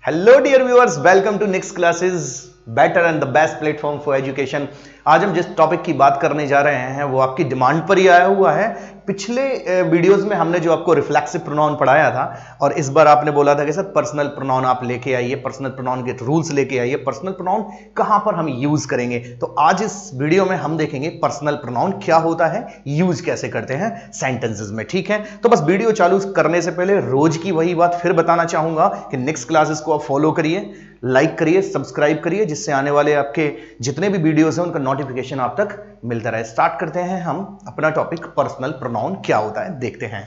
Hello dear viewers, welcome to next classes, better and the best platform for education. आज हम जिस topic की बात करने जा रहे हैं वो आपकी डिमांड पर ही आया हुआ है। पिछले वीडियोस में हमने जो आपको रिफ्लेक्सिव प्रोनाउन पढ़ाया था और इस बार आपने बोला था कि सर पर्सनल प्रोनाउन आप लेके आइए, पर्सनल प्रोनाउन के रूल्स लेके आइए, पर्सनल प्रोनाउन कहां पर हम यूज करेंगे। तो आज इस वीडियो में हम देखेंगे पर्सनल प्रोनाउन क्या होता है, यूज कैसे करते हैं सेंटेंसेस में। ठीक है, तो बस वीडियो चालू करने से पहले रोज की वही बात फिर बताना चाहूंगा कि नेक्स्ट क्लासेस को आप फॉलो करिए, लाइक करिए, सब्सक्राइब करिए, जिससे आने वाले आपके जितने भी वीडियोस हैं उनका नोटिफिकेशन आप तक मिलता रहे। स्टार्ट करते हैं हम अपना टॉपिक, पर्सनल प्रोनाउन क्या होता है देखते हैं।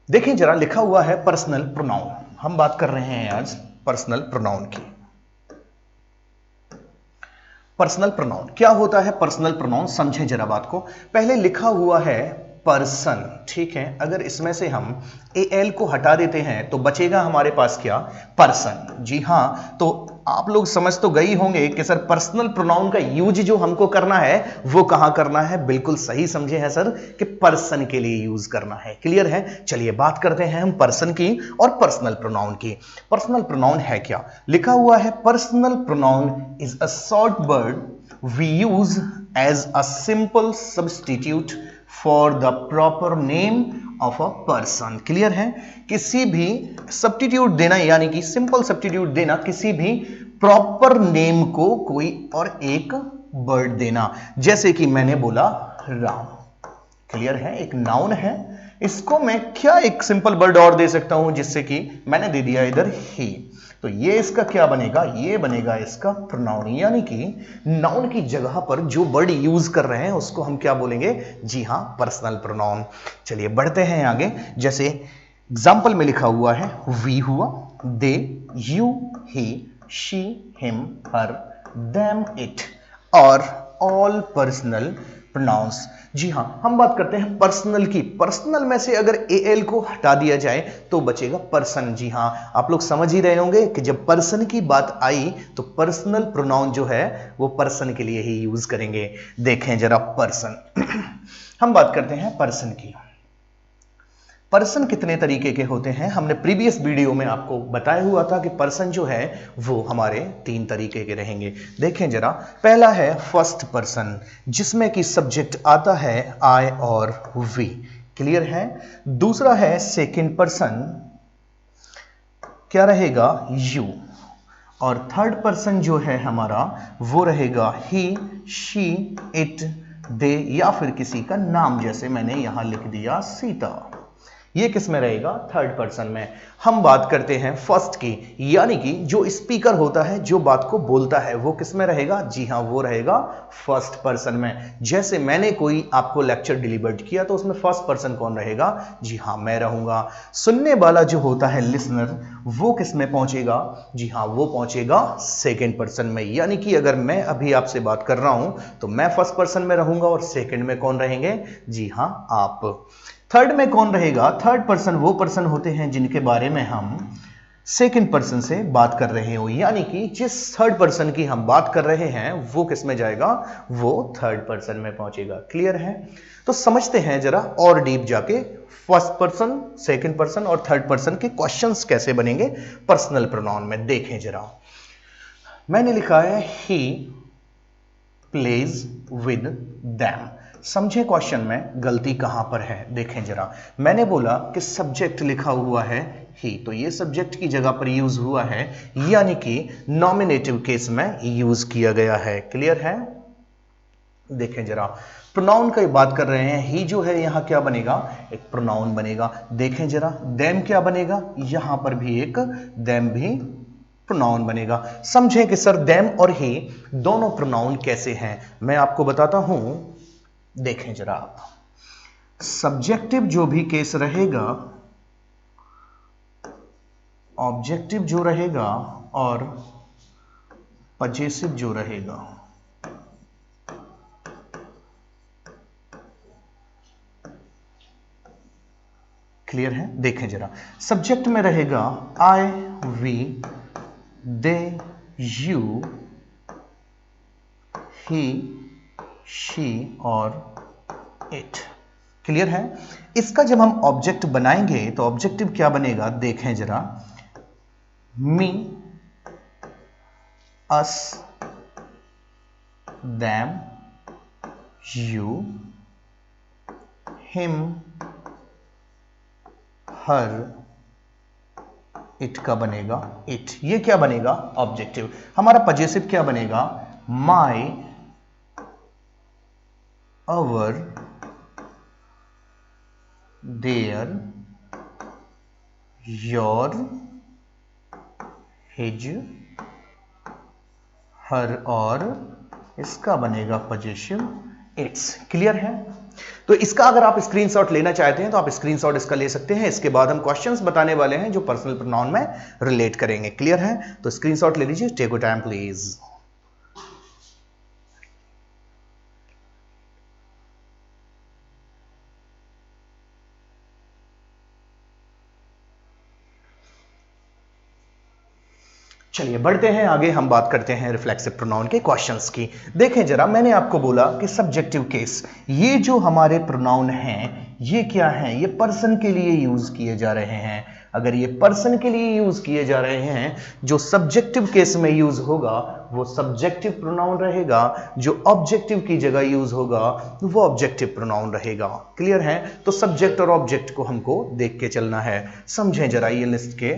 देखिए जरा, लिखा हुआ है पर्सनल प्रोनाउन। हम बात कर रहे हैं आज पर्सनल प्रोनाउन की। पर्सनल प्रोनाउन क्या होता है? पर्सनल प्रोनाउन समझें जरा बात को। पहले लिखा हुआ है पर्सन, ठीक है। अगर इसमें से हम एल को हटा देते हैं तो बचेगा हमारे पास क्या? पर्सन। जी हां, तो आप लोग समझ तो गई होंगे कि सर पर्सनल प्रोनाउन का यूज जो हमको करना है वो कहां करना है। बिल्कुल सही समझे हैं सर कि पर्सन के लिए यूज करना है। क्लियर है? चलिए बात करते हैं हम पर्सन की और पर्सनल प्रोनाउन की। पर्सनल प्रोनाउन है क्या? लिखा हुआ है personal pronoun is a short word we use as a simple substitute for the proper name of a person. Clear है? किसी भी सब्स्टिट्यूट देना, यानी कि सिंपल सब्स्टिट्यूट देना किसी भी प्रॉपर नेम को कोई और एक वर्ड देना। जैसे कि मैंने बोला राम। क्लियर है? एक नाउन है, इसको मैं क्या एक सिंपल वर्ड और दे सकता हूं, जिससे कि मैंने दे दिया इधर ही, तो ये इसका क्या बनेगा? ये बनेगा इसका प्रोनाउन। यानी कि नाउन की जगह पर जो वर्ड यूज कर रहे हैं उसको हम क्या बोलेंगे? जी हां, पर्सनल प्रोनाउन। चलिए बढ़ते हैं आगे। जैसे एग्जाम्पल में लिखा हुआ है वी हुआ, they, you, he, she, him, her, them, it और ऑल पर्सनल प्रोनाउंस। जी हां, हम बात करते हैं पर्सनल की। पर्सनल में से अगर एल को हटा दिया जाए तो बचेगा पर्सन। जी हां, आप लोग समझ ही रहे होंगे कि जब पर्सन की बात आई तो पर्सनल प्रोनाउन जो है वो पर्सन के लिए ही यूज करेंगे। देखें जरा पर्सन हम बात करते हैं पर्सन की। पर्सन कितने तरीके के होते हैं? हमने प्रीवियस वीडियो में आपको बताया हुआ था कि पर्सन जो है वो हमारे 3 तरीके के रहेंगे। देखें जरा, पहला है फर्स्ट पर्सन, जिसमें कि सब्जेक्ट आता है आई और वी। क्लियर है? दूसरा है सेकंड पर्सन, क्या रहेगा? यू। और थर्ड पर्सन जो है हमारा वो रहेगा ही, शी, इट, दे या फिर किसी का नाम, जैसे मैंने यहां लिख दिया सीता। ये किस में रहेगा? थर्ड पर्सन में। हम बात करते हैं फर्स्ट की, यानी कि जो स्पीकर होता है, जो बात को बोलता है, वो किस में रहेगा? जी हां, वो रहेगा फर्स्ट पर्सन में। जैसे मैंने कोई आपको लेक्चर डिलीवर्ड किया तो उसमें फर्स्ट पर्सन कौन रहेगा? जी हां, मैं रहूंगा। सुनने वाला जो होता है लिसनर, वो किस में पहुंचेगा? जी हां, वो पहुंचेगा सेकेंड पर्सन में। यानी कि अगर मैं अभी आपसे बात कर रहा हूं तो मैं फर्स्ट पर्सन में रहूंगा और सेकेंड में कौन रहेंगे? जी हां, आप। थर्ड में कौन रहेगा? थर्ड पर्सन वो पर्सन होते हैं जिनके बारे में हम सेकंड पर्सन से बात कर रहे हो, यानी कि जिस थर्ड पर्सन की हम बात कर रहे हैं वो किस में जाएगा? वो थर्ड पर्सन में पहुंचेगा। क्लियर है? तो समझते हैं जरा और डीप जाके फर्स्ट पर्सन, सेकंड पर्सन और थर्ड पर्सन के क्वेश्चंस कैसे बनेंगे पर्सनल प्रोनाउन में। देखें जरा, मैंने लिखा है ही प्लेज विद देम। समझे क्वेश्चन में गलती कहां पर है? देखें जरा, मैंने बोला कि सब्जेक्ट लिखा हुआ है ही, तो ये सब्जेक्ट की जगह पर यूज हुआ है, यानी कि नॉमिनेटिव केस में यूज किया गया है। क्लियर है? देखें जरा, प्रोनाउन की बात कर रहे हैं, ही जो है यहां क्या बनेगा? एक प्रोनाउन बनेगा। देखें जरा, देम क्या बनेगा? यहां पर भी एक देम भी प्रोनाउन बनेगा। समझें कि सर देम और ही दोनों प्रोनाउन कैसे हैं, मैं आपको बताता हूं। देखें जरा आप, सब्जेक्टिव जो भी केस रहेगा, ऑब्जेक्टिव जो रहेगा और पजेसिव जो रहेगा, क्लियर है? देखें जरा, सब्जेक्ट में रहेगा I, we, they, you, he, she और इट। क्लियर है? इसका जब हम ऑब्जेक्ट बनाएंगे तो ऑब्जेक्टिव क्या बनेगा? देखें जरा, मी, अस, them, you, him, her, it का बनेगा it। ये क्या बनेगा? ऑब्जेक्टिव। हमारा पजेसिव क्या बनेगा? my, our, their, your, his, her और इसका बनेगा पजेसिव इट्स। क्लियर है? तो इसका अगर आप स्क्रीनशॉट लेना चाहते हैं तो आप स्क्रीनशॉट इसका ले सकते हैं। इसके बाद हम क्वेश्चंस बताने वाले हैं जो पर्सनल प्रोनाउन में रिलेट करेंगे। क्लियर है? तो स्क्रीनशॉट ले लीजिए। Take your time please. चलिए बढ़ते हैं आगे, हम बात करते हैं रिफ्लेक्सिव प्रोनाउन के क्वेश्चंस की। देखें जरा, मैंने आपको बोला कि सब्जेक्टिव केस, ये जो हमारे प्रोनाउन हैं ये क्या हैं? ये पर्सन के लिए यूज किए जा रहे हैं। अगर ये पर्सन के लिए यूज किए जा रहे हैं, जो सब्जेक्टिव केस में यूज होगा वो सब्जेक्टिव प्रोनाउन रहेगा, जो ऑब्जेक्टिव की जगह यूज होगा वो ऑब्जेक्टिव प्रोनाउन रहेगा। क्लियर है? तो सब्जेक्ट और ऑब्जेक्ट को हमको देख के चलना है। समझें जरा, ये लिस्ट के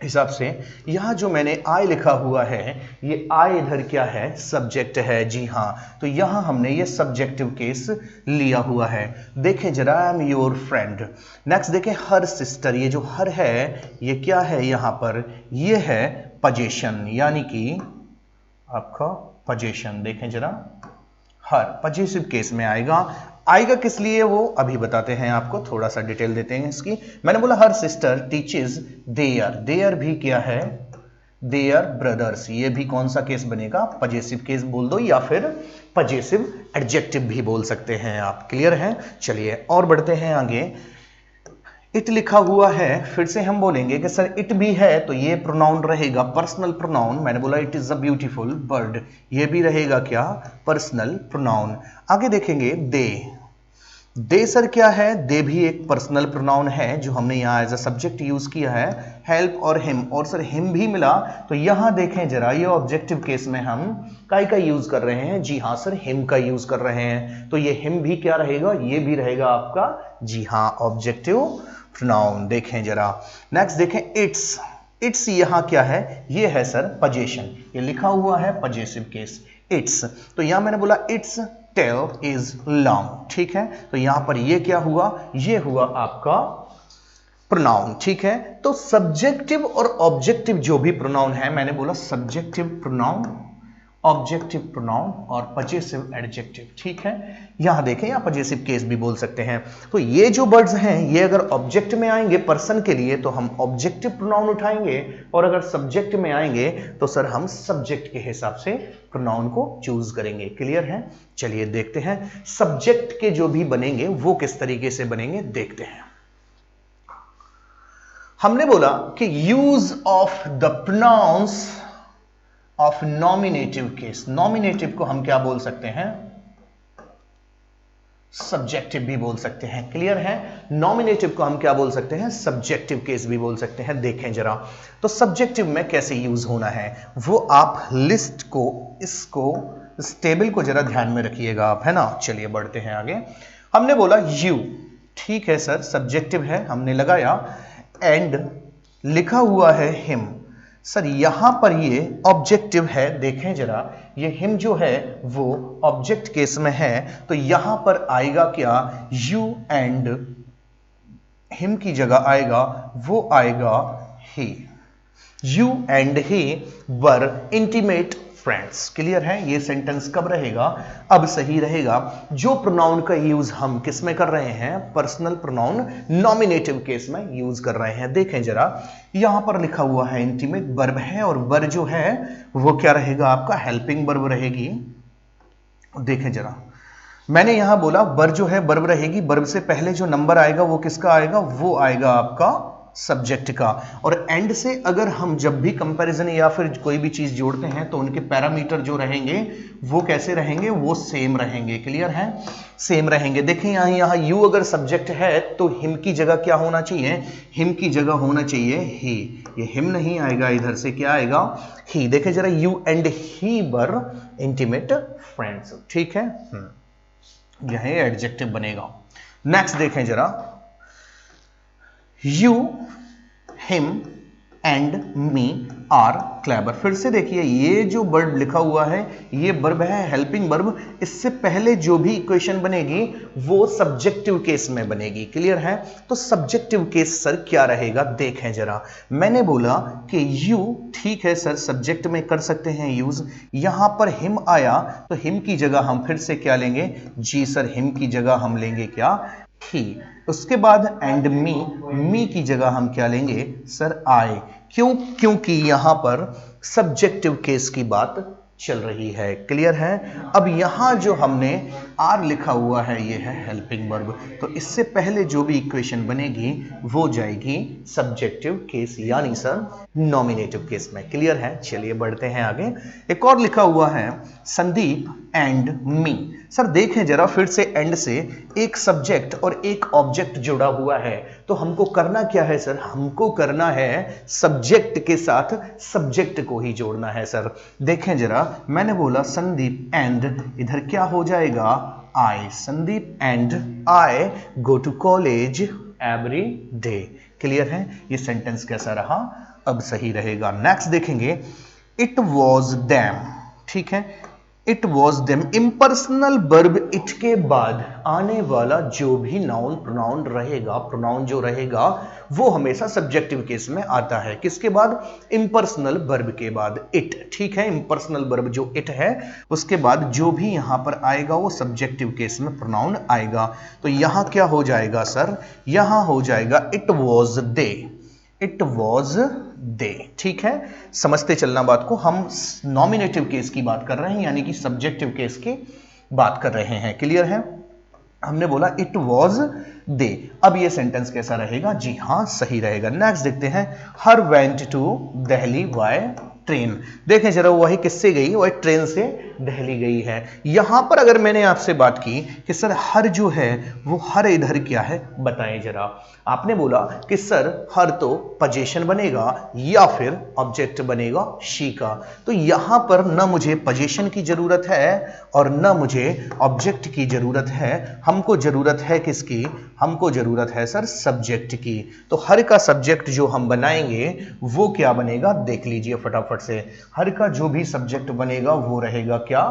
हिसाब से यहां जो मैंने आई लिखा हुआ है, ये आई इधर क्या है? सब्जेक्ट है। जी हां, तो यहां हमने ये सब्जेक्टिव केस लिया हुआ है। देखें जरा, I am your friend. Next देखें, हर सिस्टर। ये जो हर है ये क्या है? यहां पर ये है पजेशन, यानी कि आपका पजेशन। देखें जरा, हर पजेसिव केस में आएगा। आएगा किस लिए वो अभी बताते हैं आपको, थोड़ा सा डिटेल देते हैं इसकी। मैंने बोला her sister teaches there. There भी क्या है? Their brothers. ये भी कौन सा केस बनेगा? पजेसिव केस बोल दो या फिर पजेसिव एडजेक्टिव भी बोल सकते हैं आप। क्लियर है? चलिए और बढ़ते हैं आगे। इट लिखा हुआ है, फिर से हम बोलेंगे कि सर इट भी है तो ये प्रोनाउन रहेगा पर्सनल प्रोनाउन। मैंने बोला it is a beautiful bird, ये भी रहेगा क्या? Personal pronoun. आगे देखेंगे दे। दे सर क्या है? दे भी एक पर्सनल प्रोनाउन है जो हमने यहाँ एज अ सब्जेक्ट यूज किया है। हेल्प और हिम, और सर हिम भी मिला तो यहां देखें जरा, ये ऑब्जेक्टिव केस में हम काय का यूज कर रहे हैं? जी हां सर, हिम का यूज कर रहे हैं। तो ये हिम भी क्या रहेगा? ये भी रहेगा आपका, जी हां, ऑब्जेक्टिव प्रोनाउन। देखें जरा, नेक्स्ट देखें इट्स। इट्स यहां क्या है? ये है सर पजेशन, ये लिखा हुआ है पजेसिव केस इट्स। तो यहां मैंने बोला इट्स टेल इज लॉन्ग। ठीक है? तो यहां पर ये क्या हुआ? ये हुआ आपका प्रोनाउन। ठीक है? तो सब्जेक्टिव और ऑब्जेक्टिव जो भी प्रोनाउन है, मैंने बोला सब्जेक्टिव प्रोनाउन, ऑब्जेक्टिव प्रोनाउन और पजेसिव एडजेक्टिव। ठीक है? यहां देखें, यहां पजेसिव केस भी बोल सकते हैं। तो ये जो वर्ड्स हैं ये अगर ऑब्जेक्ट में आएंगे पर्सन के लिए तो हम ऑब्जेक्टिव प्रोनाउन उठाएंगे, और अगर सब्जेक्ट में आएंगे तो सर हम सब्जेक्ट के हिसाब से प्रोनाउन को चूज करेंगे। क्लियर है? चलिए देखते हैं सब्जेक्ट के जो भी बनेंगे वो किस तरीके से बनेंगे, देखते हैं। हमने बोला कि use of the pronounce of nominative case. Nominative को हम क्या बोल सकते हैं? सब्जेक्टिव भी बोल सकते हैं। क्लियर है? नॉमिनेटिव को हम क्या बोल सकते हैं? सब्जेक्टिव केस भी बोल सकते हैं। देखें जरा, तो सब्जेक्टिव में कैसे यूज होना है वो आप लिस्ट को, इसको, इस टेबल को जरा ध्यान में रखिएगा आप, है ना। चलिए बढ़ते हैं आगे। हमने बोला यू, ठीक है सर, सब्जेक्टिव है, हमने लगाया। एंड लिखा हुआ है हिम। सर यहां पर ये ऑब्जेक्टिव है। देखें जरा, ये हिम जो है वो ऑब्जेक्ट केस में है, तो यहां पर आएगा क्या? यू एंड हिम की जगह आएगा, वो आएगा ही। You and he were intimate friends. Clear है? ये सेंटेंस कब रहेगा? अब सही रहेगा जो प्रोनाउन का यूज हम किस में कर रहे हैं? पर्सनल प्रोनाउन नॉमिनेटिव केस में यूज कर रहे हैं। देखें जरा, यहां पर लिखा हुआ है इंटीमेट वर्ब है, और वर्ब जो है वो क्या रहेगा? आपका हेल्पिंग वर्ब रहेगी। देखें जरा, मैंने यहां बोला वर्ब जो है वर्ब रहेगी, वर्ब से पहले जो नंबर आएगा वो किसका आएगा? वो आएगा आपका सब्जेक्ट का। और एंड से अगर हम जब भी कंपैरिजन या फिर कोई भी चीज जोड़ते हैं तो उनके पैरामीटर जो रहेंगे वो कैसे रहेंगे, वो सेम रहेंगे। क्लियर है, सेम रहेंगे। देखिए यहाँ यू अगर सब्जेक्ट है तो हिम की जगह क्या होना चाहिए, हिम की जगह होना चाहिए ही। ये हिम नहीं आएगा, इधर से क्या आएगा, ही। देखे जरा, you and he were intimate friends. ठीक है, यह एडजेक्टिव बनेगा। नेक्स्ट देखें जरा, you him and me are clever. फिर से देखिए ये जो वर्ब लिखा हुआ है ये वर्ब है हेल्पिंग वर्ब। इससे पहले जो भी इक्वेशन बनेगी वो सब्जेक्टिव केस में बनेगी। क्लियर है, तो सब्जेक्टिव केस सर क्या रहेगा देखें जरा। मैंने बोला कि यू, ठीक है सर, सब्जेक्ट में कर सकते हैं यूज। यहां पर हिम आया तो हिम की जगह हम फिर से क्या लेंगे, जी सर, हिम की जगह हम लेंगे क्या, ही। उसके बाद एंड मी की जगह हम क्या लेंगे सर, आई। क्यों, क्योंकि यहां पर सब्जेक्टिव केस की बात चल रही है। क्लियर है। अब यहां जो हमने आर लिखा हुआ है ये है हेल्पिंग वर्ब, तो इससे पहले जो भी इक्वेशन बनेगी वो जाएगी सब्जेक्टिव केस यानी सर नॉमिनेटिव केस में। क्लियर है, चलिए बढ़ते हैं आगे। एक और लिखा हुआ है संदीप एंड मी। सर देखें जरा, फिर से एंड से एक सब्जेक्ट और एक ऑब्जेक्ट जुड़ा हुआ है, तो हमको करना क्या है सर, हमको करना है सब्जेक्ट के साथ सब्जेक्ट को ही जोड़ना है सर। देखें जरा, मैंने बोला संदीप एंड, इधर क्या हो जाएगा, I. Sandeep and I go to college every day. Clear है, ये सेंटेंस कैसा रहा, अब सही रहेगा। नेक्स्ट देखेंगे, इट वॉज देम। ठीक है, it was them. Impersonal verb it के बाद आने वाला जो भी नाउन प्रोनाउन रहेगा, प्रोनाउन जो रहेगा वो हमेशा सब्जेक्टिव केस में आता है। किसके बाद, इम्पर्सनल वर्ब के बाद इट। ठीक है, इम्पर्सनल वर्ब जो इट है उसके बाद जो भी यहां पर आएगा वो सब्जेक्टिव केस में प्रोनाउन आएगा। तो यहां क्या हो जाएगा सर, यहां हो जाएगा it was they, it was they. ठीक है, समझते चलना बात को। हम नॉमिनेटिव केस की बात कर रहे हैं यानी कि सब्जेक्टिव केस की बात कर रहे हैं। क्लियर है, हमने बोला इट वॉज दे। अब ये सेंटेंस कैसा रहेगा, जी हां सही रहेगा। नेक्स्ट देखते हैं, her went to Delhi by train. देखें जरा, वही किससे गई, वही ट्रेन से दिल्ली गई है। यहां पर अगर मैंने आपसे बात की कि सर हर जो है वो हर इधर क्या है बताएं जरा। आपने बोला कि सर हर तो पोजीशन बनेगा या फिर ऑब्जेक्ट बनेगा शी का। तो यहां पर ना मुझे पोजीशन की जरूरत है और ना मुझे ऑब्जेक्ट की जरूरत है। हमको जरूरत है किसकी, हमको जरूरत है सर सब्जेक्ट की। तो हर का सब्जेक्ट जो हम बनाएंगे वो क्या बनेगा, देख लीजिए फटाफट से। हर का जो भी सब्जेक्ट बनेगा वो रहेगा क्या,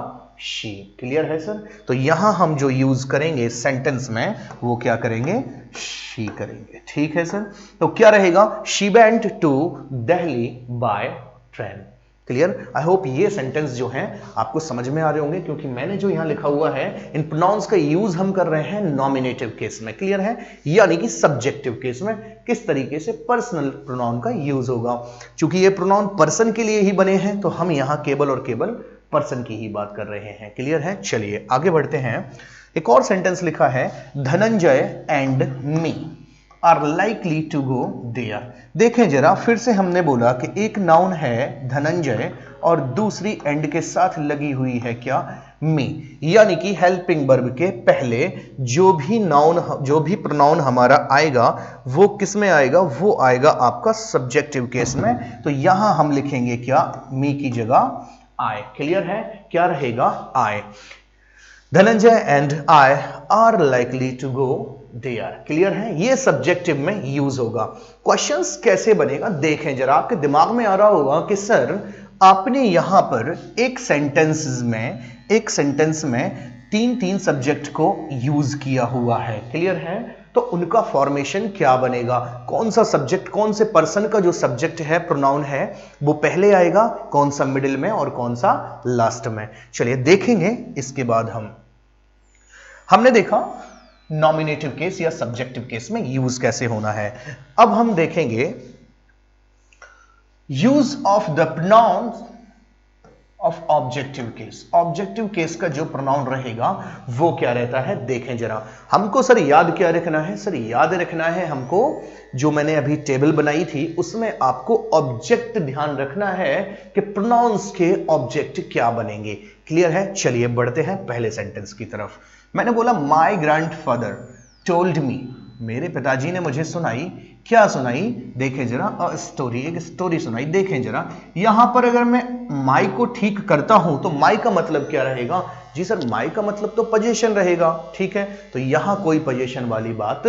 शी। क्लियर है सर, तो यहां हम जो यूज करेंगे सेंटेंस में वो क्या करेंगे, शी करेंगे। ठीक है सर, तो क्या रहेगा, she went to Delhi by train. Clear, I hope ये सेंटेंस जो है आपको समझ में आ रहे होंगे, क्योंकि मैंने जो यहां लिखा हुआ है इन प्रोनाउंस का यूज हम कर रहे हैं नॉमिनेटिव केस में। क्लियर है, यानी कि सब्जेक्टिव केस में किस तरीके से पर्सनल प्रोनाउन का यूज होगा। चूंकि ये प्रोनाउन पर्सन के लिए ही बने हैं तो हम यहां केवल और केवल पर्सन की ही बात कर रहे हैं। क्लियर है, चलिए आगे बढ़ते हैं। एक और सेंटेंस लिखा है, Dhananjay and me are likely to go there. देखें जरा, फिर से हमने बोला कि एक नाउन है धनंजय और दूसरी एंड के साथ लगी हुई है क्या, मी। यानी कि हेल्पिंग वर्ब के पहले जो भी नाउन, जो भी प्रोनाउन हमारा आएगा वो किस में आएगा, वो आएगा आपका सब्जेक्टिव केस में। तो यहां हम लिखेंगे क्या, मी की जगह आई। क्लियर है, क्या रहेगा, I. Dhananjay and I are likely to go there. Clear है, ये सब्जेक्टिव में यूज होगा। क्वेश्चंस कैसे बनेगा देखें जरा, आपके दिमाग में आ रहा होगा कि सर आपने यहां पर एक सेंटेंस में तीन तीन सब्जेक्ट को यूज किया हुआ है। क्लियर है, तो उनका फॉर्मेशन क्या बनेगा, कौन सा सब्जेक्ट, कौन से पर्सन का जो सब्जेक्ट है प्रोनाउन है वो पहले आएगा, कौन सा मिडिल में और कौन सा लास्ट में। चलिए देखेंगे इसके बाद। हमने देखा नॉमिनेटिव केस या सब्जेक्टिव केस में यूज कैसे होना है। अब हम देखेंगे use of the pronoun of objective case. Objective case का जो प्रोनाउन रहेगा वो क्या रहता है, देखें जरा। हमको सर याद क्या रखना है, सर याद रखना है हमको जो मैंने अभी टेबल बनाई थी उसमें आपको ऑब्जेक्ट ध्यान रखना है कि प्रोनाउंस के ऑब्जेक्ट क्या बनेंगे। क्लियर है? चलिए बढ़ते हैं पहले सेंटेंस की तरफ। मैंने बोला माय ग्रैंडफादर टोल्ड मी, मेरे पिताजी ने मुझे सुनाई, क्या सुनाई, देखें जरा, अ स्टोरी, एक स्टोरी सुनाई। देखें जरा, यहां पर अगर मैं माई को ठीक करता हूं तो माई का मतलब क्या रहेगा जी सर, माई का मतलब तो पोजीशन रहेगा। ठीक है, तो यहां कोई पोजीशन वाली बात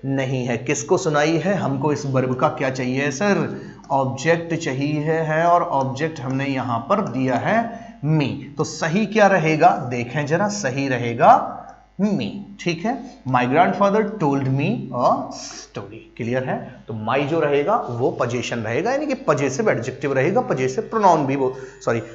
नहीं है। किसको सुनाई है, हमको इस वर्ब का क्या चाहिए सर, ऑब्जेक्ट चाहिए है, और ऑब्जेक्ट हमने यहां पर दिया है मी। तो सही क्या रहेगा, देखें जरा, सही रहेगा मी। ठीक है, माई grandfather told me a story. Clear है? तो माई जो रहेगा वो पोजीशन रहेगा, यानी कि पजेसिव एडजेक्टिव रहेगा, पजेसिव प्रोनाउन भी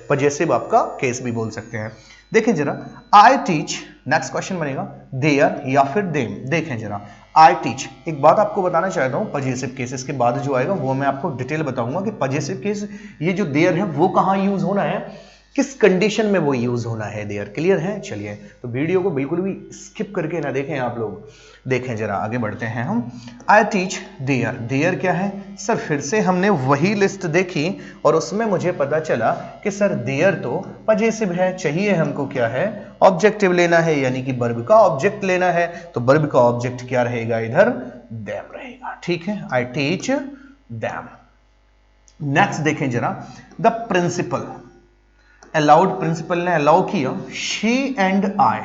पजेसिव आपका केस भी बोल सकते हैं। देखें जरा, आई टीच, नेक्स्ट क्वेश्चन बनेगा देयर या फिर देम। देखें जरा, आई टीच, एक बात आपको बताना चाहता हूं, पजेसिव केसेस के बाद जो आएगा वो मैं आपको डिटेल बताऊंगा कि पजेसिव केस ये जो देयर है वो कहां यूज होना है, किस कंडीशन में वो यूज होना है देयर। क्लियर है? चलिए, तो वीडियो को बिल्कुल भी स्किप करके ना देखें आप लोग। देखें जरा, आगे बढ़ते हैं हम। आई टीच देयर, देयर क्या है सर, फिर से हमने वही लिस्ट देखी और उसमें मुझे पता चला कि सर देयर तो पजेसिव है, चाहिए हमको क्या है, ऑब्जेक्टिव लेना है, यानी कि वर्ब का ऑब्जेक्ट लेना है। तो वर्ब का ऑब्जेक्ट क्या रहेगा इधर, देम रहेगा। ठीक है, आई टीच देम। नेक्स्ट देखें जरा, द प्रिंसिपल, अलाउड, प्रिंसिपल ने अलाउ किया, she and I,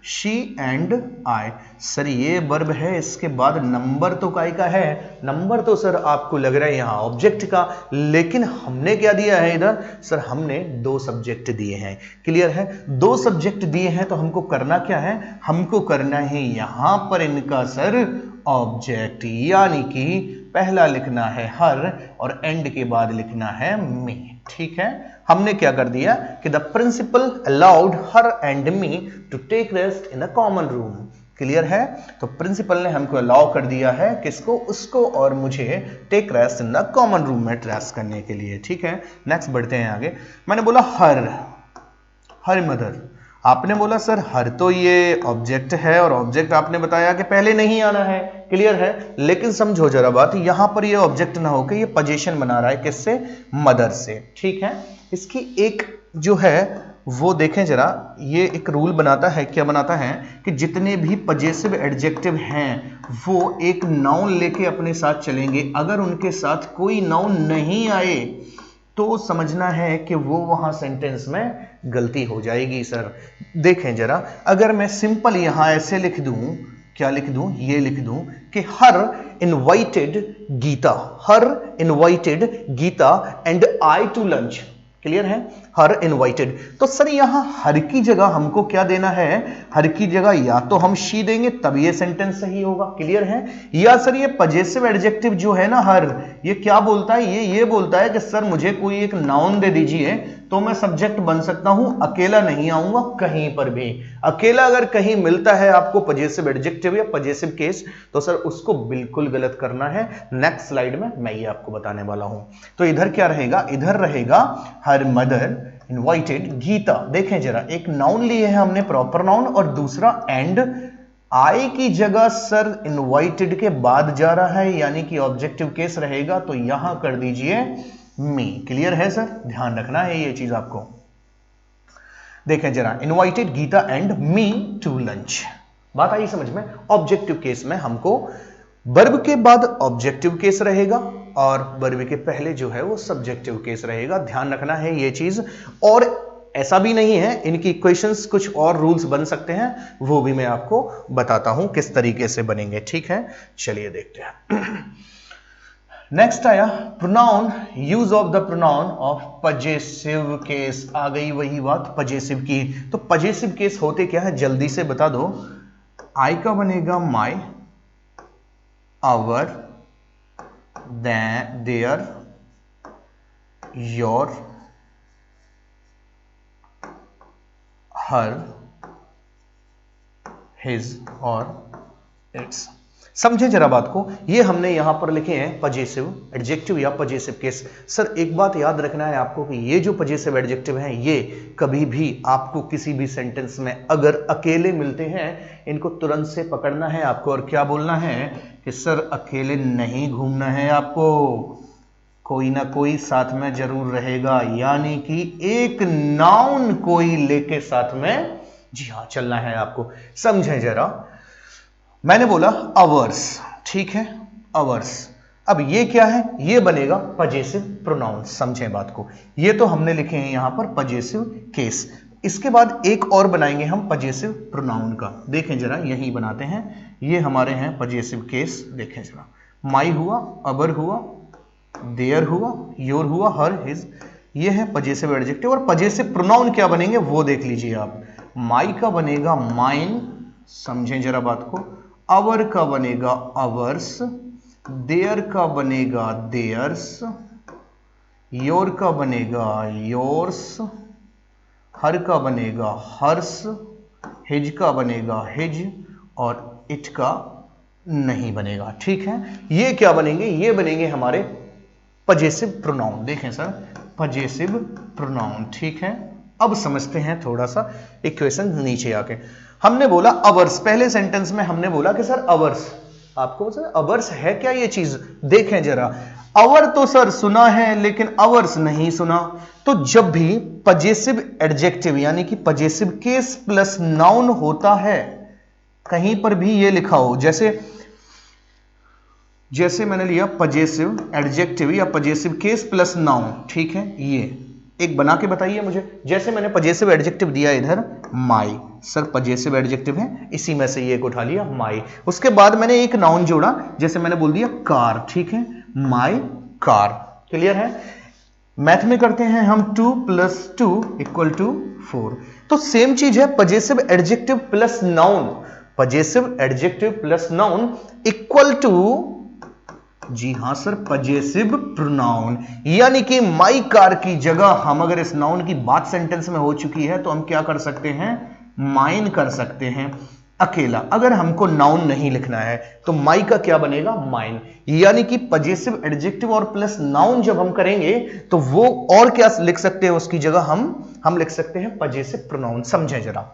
she and I. Sir ये वर्ब है, इसके बाद नंबर तो काय का है, नंबर तो सर आपको लग रहा है यहां ऑब्जेक्ट का, लेकिन हमने क्या दिया है इधर सर, हमने दो सब्जेक्ट दिए हैं। क्लियर है? दो सब्जेक्ट दिए हैं तो हमको करना क्या है, हमको करना है यहां पर इनका सर ऑब्जेक्ट, यानी कि पहला लिखना है हर और एंड के बाद लिखना है मी। ठीक है, हमने क्या कर दिया कि the principal allowed her and me to take rest in a common room. Clear है? तो प्रिंसिपल ने हमको अलाउ कर दिया है, किसको, उसको और मुझे, take rest in the common room में रेस्ट करने के लिए। ठीक है, नेक्स्ट बढ़ते हैं आगे। मैंने बोला हर मदर, आपने बोला सर हर तो ये ऑब्जेक्ट है और ऑब्जेक्ट आपने बताया कि पहले नहीं आना है। क्लियर है? लेकिन समझो जरा बात, यहां पर ये ऑब्जेक्ट ना होकर ये पोजीशन बना रहा है, किससे, मदर से। ठीक है, इसकी एक जो है वो देखें जरा, ये एक रूल बनाता है, क्या बनाता है कि जितने भी पजेसिव एडजेक्टिव हैं वो एक नाउन लेके अपने साथ चलेंगे, अगर उनके साथ कोई नाउन नहीं आए तो समझना है कि वो वहां सेंटेंस में गलती हो जाएगी सर। देखें जरा, अगर मैं सिंपल यहां ऐसे लिख दूं, क्या लिख दूं, ये लिख दूं कि her invited Geeta, her invited Gita and I to lunch. Clear है? हर इनवाइटेड, तो सर यहां हर की जगह हमको क्या देना है, हर की जगह या तो हम शी देंगे तब ये सेंटेंस सही होगा। क्लियर है? या सर ये पजेसिव एडजेक्टिव जो है ना हर, ये क्या बोलता है, ये बोलता है कि सर मुझे कोई एक नाउन दे दीजिए तो मैं सब्जेक्ट बन सकता हूं, अकेला नहीं आऊंगा कहीं पर भी। अकेला अगर कहीं मिलता है आपको पजेसिव एडजेक्टिव या पजेसिव केस, तो सर उसको बिल्कुल गलत करना है। नेक्स्ट स्लाइड में मैं ये आपको बताने वाला हूं। तो इधर क्या रहेगा, इधर रहेगा हर मदर इनवाइटेड गीता। देखें जरा, एक नाउन लिए हैं हमने, प्रॉपर नाउन, और दूसरा एंड आई की जगह सर इनवाइटेड के बाद जा रहा है, यानी कि ऑब्जेक्टिव केस रहेगा, तो यहां कर दीजिए मी। क्लियर है सर? ध्यान रखना है ये चीज आपको। देखें जरा, invited Gita and me to lunch, बात आई समझ में। ऑब्जेक्टिव केस में हमको वर्ब के बाद ऑब्जेक्टिव केस रहेगा और वर्ब के पहले जो है वो सब्जेक्टिव केस रहेगा, ध्यान रखना है ये चीज। और ऐसा भी नहीं है, इनकी इक्वेशंस कुछ और रूल्स बन सकते हैं, वो भी मैं आपको बताता हूं किस तरीके से बनेंगे। ठीक है, चलिए देखते हैं। नेक्स्ट आया pronoun, use of the pronoun of possessive case. आ गई वही बात पजेसिव की। तो पजेसिव केस होते क्या है, जल्दी से बता दो। आई का बनेगा my, our, their, your, her, his और इट्स। समझे जरा बात को। ये हमने यहां पर लिखे हैं पजेसिव एडजेक्टिव या पजेसिव केस। सर एक बात याद रखना है आपको कि ये जो पजेसिव एडजेक्टिव हैं ये कभी भी आपको किसी भी सेंटेंस में अगर अकेले मिलते हैं इनको तुरंत से पकड़ना है आपको और क्या बोलना है कि सर अकेले नहीं घूमना है आपको, कोई ना कोई साथ में जरूर रहेगा, यानी कि एक नाउन कोई लेके साथ में, जी हां, चलना है आपको। समझे जरा, मैंने बोला अवर्स, ठीक है, अवर्स। अब ये क्या है, ये बनेगा पजेसिव प्रोनाउन। समझें बात को, ये तो हमने लिखे हैं यहां पर पजेसिव केस। इसके बाद एक और बनाएंगे हम पजेसिव प्रोनाउन का, देखें जरा, यही बनाते हैं। ये हमारे हैं पजेसिव केस, देखें जरा। माई हुआ, अबर हुआ, देयर हुआ, योर हुआ, हर, हिज, ये है पजेसिव एडजेक्टिव। और पजेसिव प्रोनाउन क्या बनेंगे वो देख लीजिए आप। माई का बनेगा माइन, समझें जरा बात को। अवर का बनेगा अवर्स, देयर का बनेगा देयर्स, योर का बनेगा योर्स, हर का बनेगा हर्स, हिज का बनेगा हिज, और इट का नहीं बनेगा। ठीक है, ये क्या बनेंगे, ये बनेंगे हमारे पजेसिव प्रोनाउन। देखें सर, पजेसिव प्रोनाउन, ठीक है। अब समझते हैं थोड़ा सा इक्वेशन नीचे आके। हमने बोला अवर्स, पहले सेंटेंस में हमने बोला कि सर अवर्स, आपको सर अवर्स है क्या ये चीज, देखें जरा। अवर तो सर सुना है लेकिन अवर्स नहीं सुना। तो जब भी पजेसिव एडजेक्टिव यानी कि पजेसिव केस प्लस नाउन होता है, कहीं पर भी ये लिखा हो, जैसे मैंने लिया पजेसिव एडजेक्टिव या पजेसिव केस प्लस नाउन, ठीक है, ये एक बना के बताइए मुझे। जैसे मैंने पजेसिव एडजेक्टिव दिया इधर माई, सर पजेसिव एडजेक्टिव है, इसी में से ये एक उठा लिया माई। उसके बाद मैंने एक नाउन जोड़ा, जैसे मैंने बोल दिया कार, ठीक है, माई कार। क्लियर है। मैथ में करते हैं हम 2 + 2 = 4। तो सेम चीज है possessive adjective plus noun, possessive adjective plus noun equal to, जी हां सर, पजेसिव प्रोनाउन। यानी कि माई कार की जगह हम अगर इस नाउन की बात सेंटेंस में हो चुकी है तो हम क्या कर सकते हैं, माइन कर सकते हैं अकेला। अगर हमको नाउन नहीं लिखना है तो माई का क्या बनेगा, माइन। यानी कि पजेसिव एडजेक्टिव और प्लस नाउन जब हम करेंगे तो वो और क्या लिख सकते हैं, उसकी जगह हम लिख सकते हैं पजेसिव प्रोनाउन। समझें जरा,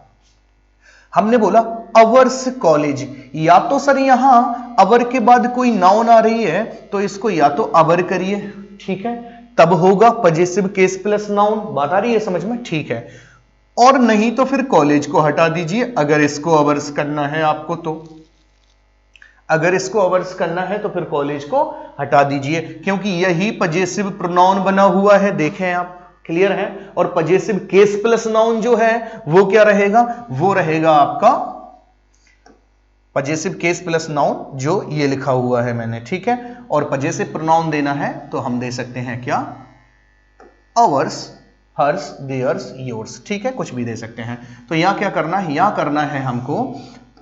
हमने बोला अवर्स कॉलेज, या तो सर यहां अवर के बाद कोई नाउन आ रही है तो इसको या तो अवर करिए, ठीक है, तब होगा पजेसिव केस प्लस नाउन। बात आ रही है समझ में, ठीक है। और नहीं तो फिर कॉलेज को हटा दीजिए, अगर इसको अवर्स करना है आपको तो, अगर इसको अवर्स करना है तो फिर कॉलेज को हटा दीजिए, क्योंकि यही पजेसिव प्रोनाउन बना हुआ है, देखें आप, क्लियर है। और पजेसिव केस प्लस नाउन जो है वो क्या रहेगा, वो रहेगा आपका पजेसिव केस प्लस नाउन जो ये लिखा हुआ है मैंने, ठीक है। और पजेसिव प्रोनाउन देना है तो हम दे सकते हैं क्या, अवर्स, हर्स, देयर्स, योर्स, ठीक है, कुछ भी दे सकते हैं। तो यहां क्या करना है, यहां करना है हमको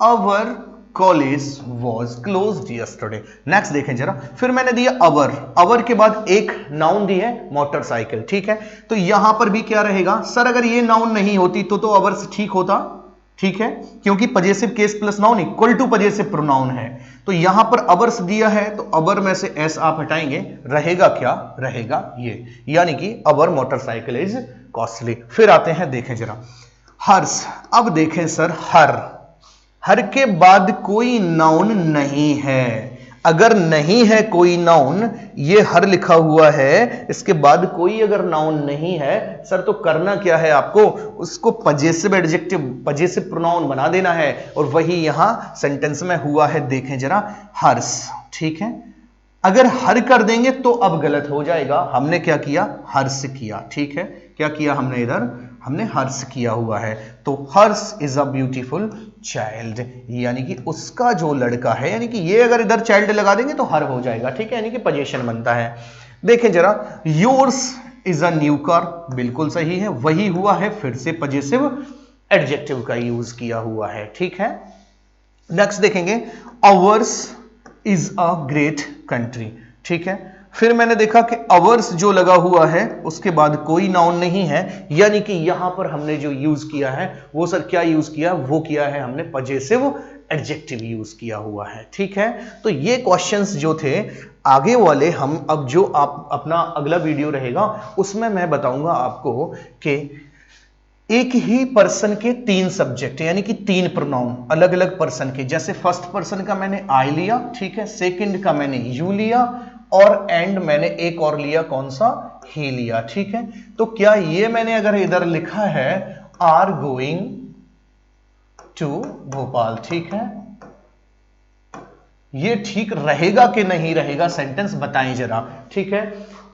our college was closed yesterday. Next देखें जरा, फिर मैंने दिया अवर, अवर के बाद एक नाउन दी है मोटरसाइकिल, ठीक है। तो यहां पर भी क्या रहेगा, सर अगर ये नाउन नहीं होती तो अवर्स ठीक होता, ठीक है, क्योंकि possessive case plus noun equal to possessive pronoun है। तो यहां पर अवर्स दिया है तो अवर में से एस आप हटाएंगे, रहेगा क्या, रहेगा ये, यानी कि अवर मोटरसाइकिल इज कॉस्टली। फिर आते हैं, देखें जरा हर्स। अब देखें सर, हर के बाद कोई नाउन नहीं है। अगर नहीं है कोई नाउन, ये हर लिखा हुआ है, इसके बाद कोई अगर नाउन नहीं है सर, तो करना क्या है आपको, उसको पजेसिव एडजेक्टिव, पजेसिव प्रोनाउन बना देना है। और वही यहां सेंटेंस में हुआ है, देखें जरा, हर्स, ठीक है। अगर हर कर देंगे तो अब गलत हो जाएगा, हमने क्या किया, हर्ष किया, ठीक है। क्या किया हमने इधर, हमने हर्ष किया हुआ है। तो हर्ष इज अ ब्यूटीफुल चाइल्ड, यानी कि उसका जो लड़का है, यानी कि ये अगर इधर चाइल्ड लगा देंगे तो हर हो जाएगा, ठीक है, यानी कि पोजीशन बनता है। देखें जरा, yours is a new car, बिल्कुल सही है, वही हुआ है, फिर से पजेसिव एडजेक्टिव का यूज किया हुआ है, ठीक है। नेक्स्ट देखेंगे, ours is a great country, ठीक है। फिर मैंने देखा कि अवर्स जो लगा हुआ है उसके बाद कोई नाउन नहीं है, यानी कि यहां पर हमने जो यूज किया है वो सर क्या यूज किया, वो किया है हमने पजेसिव एडजेक्टिव यूज किया हुआ है। ठीक है, तो ये क्वेश्चंस जो थे आगे वाले हम अब जो आप अपना अगला वीडियो रहेगा उसमें मैं बताऊंगा आपको कि एक ही पर्सन के तीन सब्जेक्ट यानी कि तीन प्रोनाउन अलग अलग पर्सन के, जैसे फर्स्ट पर्सन का मैंने आई लिया, ठीक है, सेकंड का मैंने यू लिया और एंड मैंने एक और लिया, कौन सा, ही लिया। ठीक है, तो क्या ये मैंने अगर इधर लिखा है आर गोइंग टू भोपाल, ठीक है, ये ठीक रहेगा कि नहीं रहेगा सेंटेंस बताएं जरा। ठीक है,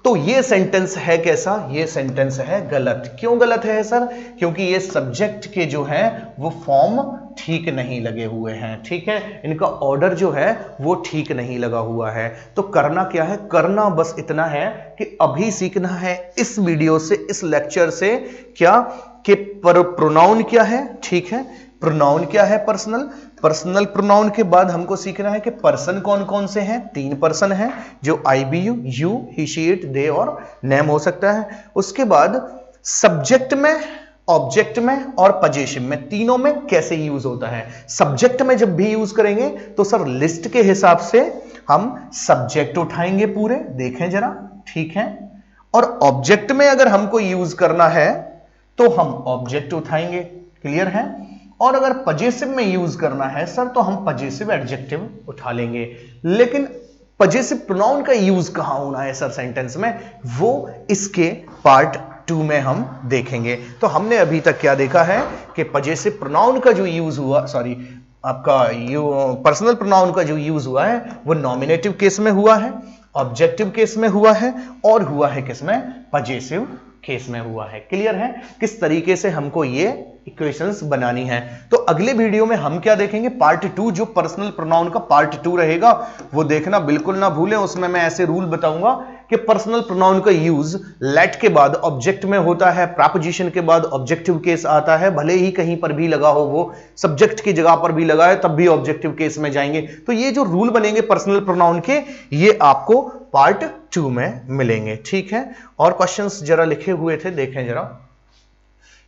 तो ये सेंटेंस है कैसा, ये सेंटेंस है गलत। क्यों गलत है सर? क्योंकि ये सब्जेक्ट के जो है वो फॉर्म ठीक नहीं लगे हुए हैं। ठीक है, इनका ऑर्डर जो है वो ठीक नहीं लगा हुआ है। तो करना क्या है, करना बस इतना है कि अभी सीखना है इस वीडियो से, इस लेक्चर से, क्या कि प्रोनाउन क्या है। ठीक है, प्रोनाउन क्या है, पर्सनल। पर्सनल प्रोनाउन के बाद हमको सीखना है कि पर्सन कौन कौन से हैं, तीन पर्सन हैं जो I we you, you, he, she, it, they और नेम हो सकता है। उसके बाद सब्जेक्ट में, ऑब्जेक्ट में और पजेसिव में, तीनों में कैसे यूज होता है। सब्जेक्ट में जब भी यूज करेंगे तो सर लिस्ट के हिसाब से हम सब्जेक्ट उठाएंगे पूरे, देखें जरा, ठीक है। और ऑब्जेक्ट में अगर हमको यूज करना है तो हम ऑब्जेक्ट उठाएंगे, क्लियर है। और अगर पजेसिव में यूज करना है सर तो हम पजेसिव एडजेक्टिव उठा लेंगे। लेकिन पजेसिव प्रोनाउन का यूज कहां होना है सर सेंटेंस में, वो इसके पार्ट 2 में हम देखेंगे। तो हमने अभी तक क्या देखा है कि पजेसिव प्रोनाउन का जो यूज हुआ, सॉरी आपका पर्सनल प्रोनाउन का जो यूज हुआ है वो नॉमिनेटिव केस में हुआ है, ऑब्जेक्टिव केस में हुआ है और हुआ है किसमें, पजेसिव केस में हुआ है। क्लियर है किस तरीके से हमको ये इक्वेशंस बनानी है। तो अगले वीडियो में हम क्या देखेंगे, पार्ट 2, जो पर्सनल प्रोनाउन का पार्ट 2 रहेगा वो देखना बिल्कुल ना भूलें। उसमें मैं ऐसे रूल बताऊंगा कि पर्सनल प्रोनाउन का यूज लेट के बाद ऑब्जेक्ट में होता है, प्रपोजिशन के बाद ऑब्जेक्टिव केस आता है, भले ही कहीं पर भी लगा हो, वो सब्जेक्ट की जगह पर भी लगा है तब भी ऑब्जेक्टिव केस में जाएंगे। तो ये जो रूल बनेंगे पर्सनल प्रोनाउन के, ये आपको पार्ट 2 में मिलेंगे। ठीक है, और क्वेश्चंस जरा लिखे हुए थे, देखें जरा,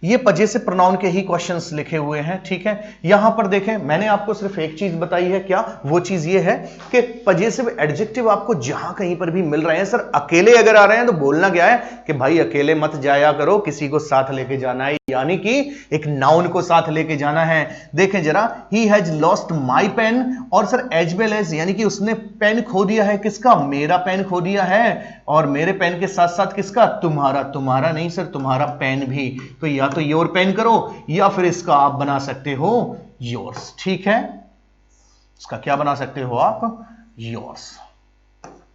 ये पजेसिव प्रोनाउन के ही क्वेश्चंस लिखे हुए हैं। ठीक है, यहां पर देखें मैंने आपको सिर्फ एक चीज बताई है, क्या वो चीज ये है कि पजेसिव एडजेक्टिव आपको जहां कहीं पर भी मिल रहे हैं सर, अकेले अगर आ रहे हैं तो बोलना क्या है कि भाई अकेले मत जाया करो, किसी को साथ लेके जाना है, यानी कि एक नाउन को साथ लेके जाना है। देखें जरा, he has lost my pen, और सर एज वेल एज, यानी कि उसने पेन खो दिया है, किसका, मेरा पेन खो दिया है, और मेरे पेन के साथ साथ किसका, तुम्हारा। तुम्हारा नहीं सर, तुम्हारा पेन भी, तो या तो योर पेन करो या फिर इसका आप बना सकते हो योर्स। ठीक है, इसका क्या बना सकते हो आप, योर्स,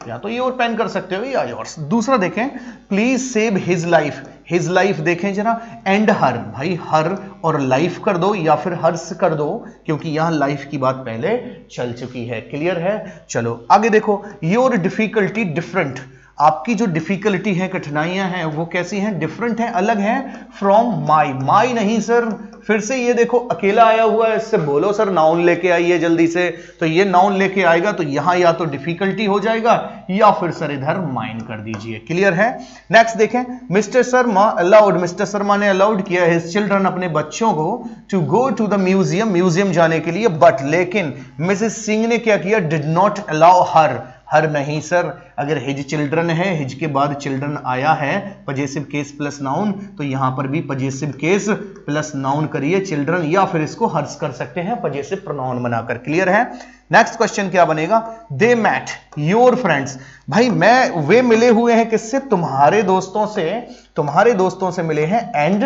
या तो योर पेन कर सकते हो या योर्स। दूसरा देखें, please save his life, his life देखें जरा, एंड हर, भाई हर और लाइफ कर दो या फिर हर्स कर दो, क्योंकि यहां लाइफ की बात पहले चल चुकी है। क्लियर है, चलो आगे देखो, योर डिफिकल्टी डिफरेंट, आपकी जो डिफिकल्टी है, कठिनाइयां हैं, वो कैसी हैं, डिफरेंट है, अलग है फ्रॉम माई। माई नहीं सर, फिर से ये देखो अकेला आया हुआ है, इससे बोलो सर नाउन लेके आइए जल्दी से, तो ये नाउन लेके आएगा तो यहां या तो डिफिकल्टी हो जाएगा या फिर सर इधर माइन कर दीजिए। क्लियर है, नेक्स्ट देखें, mister Sharma allowed, mister Sharma ने अलाउड किया हिज चिल्ड्रन, अपने बच्चों को, to go to the museum, museum जाने के लिए, बट लेकिन मिसेस सिंह ने क्या किया, डिड नॉट अलाउ हर, हर नहीं सर, अगर हिज चिल्ड्रन है, हिज के बाद चिल्ड्रन आया है, पजेसिव केस प्लस नाउन, तो यहां पर भी पजेसिव केस प्लस नाउन करिए चिल्ड्रन, या फिर इसको हर्ष कर सकते हैं पजेसिव प्रोनाउन बनाकर। क्लियर है, नेक्स्ट क्वेश्चन क्या बनेगा, दे मैट योर फ्रेंड्स, भाई मैं, वे मिले हुए हैं किससे, तुम्हारे दोस्तों से, तुम्हारे दोस्तों से मिले हैं, and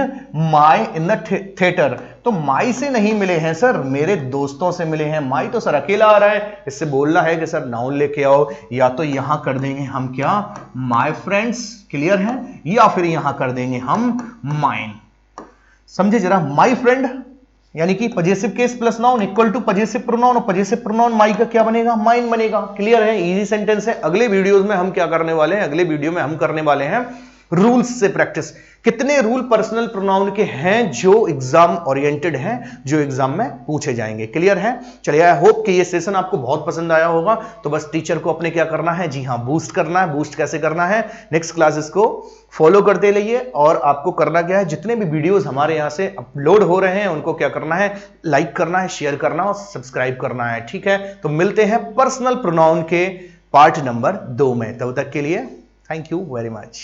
my in the theatre, तो माई से नहीं मिले हैं सर, मेरे दोस्तों से मिले हैं। माई तो सर अकेला आ रहा है, इससे बोलना है कि सर नाउन लेके आओ, या तो यहां कर देंगे हम क्या, माई फ्रेंड्स, क्लियर है, या फिर यहां कर देंगे हम माइन। समझे जरा, माई फ्रेंड यानी कि possessive case plus noun equal to possessive pronoun, और पजेसिव प्रोनाउन माई का क्या बनेगा, माइन बनेगा। क्लियर है, इजी सेंटेंस है। अगले वीडियोस में हम क्या करने वाले हैं, अगले वीडियो में हम करने वाले हैं रूल्स से प्रैक्टिस। कितने रूल पर्सनल प्रोनाउन के हैं जो एग्जाम ओरिएंटेड हैं, जो एग्जाम में पूछे जाएंगे। क्लियर है? चलिए, आई होप कि ये सेशन आपको बहुत पसंद आया होगा। तो बस टीचर को अपने क्या करना है, जी हां, बूस्ट करना है। बूस्ट कैसे करना है, नेक्स्ट क्लासेस को फॉलो करते रहिए। और आपको करना क्या है, जितने भी वीडियोस हमारे यहां से अपलोड हो रहे हैं उनको क्या करना है, लाइक करना है, शेयर करना और सब्सक्राइब करना है। ठीक है, तो मिलते हैं पर्सनल प्रोनाउन के पार्ट नंबर 2 में। तब तक के लिए थैंक यू वेरी मच।